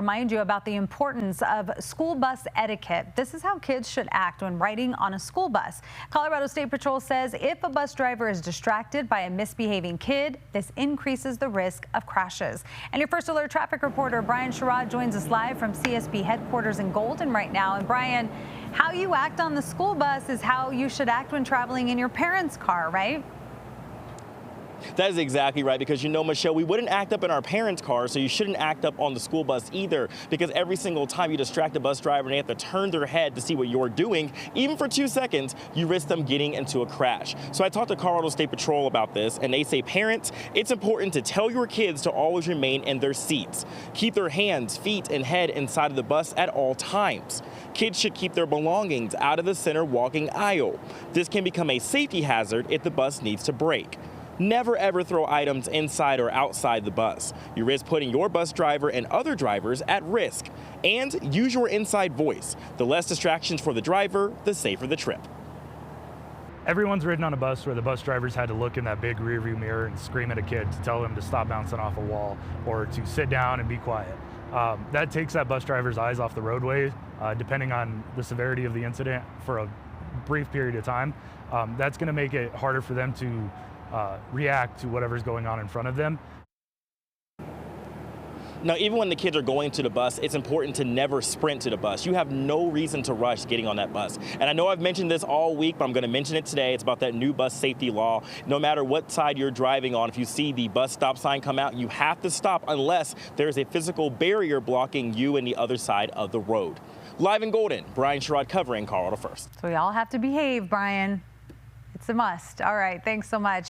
remind you about the importance of school bus etiquette. This is how kids should act when riding on a school bus. Colorado State Patrol says if a bus driver is distracted by a misbehaving kid, this increases the risk of crashes. And your First Alert traffic reporter, Brian Sherrod, joins us live from CSP headquarters in Golden right now. And Brian, how you act on the school bus is how you should act when traveling in your parents' car, right? That is exactly right, because Michelle, we wouldn't act up in our parents' car, so you shouldn't act up on the school bus either, because every single time you distract a bus driver and they have to turn their head to see what you're doing, even for 2 seconds, you risk them getting into a crash. So I talked to Colorado State Patrol about this, and they say, parents, it's important to tell your kids to always remain in their seats. Keep their hands, feet, and head inside of the bus at all times. Kids should keep their belongings out of the center walking aisle. This can become a safety hazard if the bus needs to brake. Never ever throw items inside or outside the bus. You risk putting your bus driver and other drivers at risk. And use your inside voice. The less distractions for the driver, the safer the trip. Everyone's ridden on a bus where the bus drivers had to look in that big rearview mirror and scream at a kid to tell them to stop bouncing off a wall or to sit down and be quiet. That takes that bus driver's eyes off the roadway, depending on the severity of the incident for a brief period of time. That's going to make it harder for them to react to whatever's going on in front of them. Now, even when the kids are going to the bus, it's important to never sprint to the bus. You have no reason to rush getting on that bus. And I know I've mentioned this all week, but I'm going to mention it today. It's about that new bus safety law. No matter what side you're driving on, if you see the bus stop sign come out, you have to stop unless there's a physical barrier blocking you and the other side of the road. Live in Golden, Brian Sherrod covering Colorado First. So we all have to behave, Brian. It's a must. All right, thanks so much.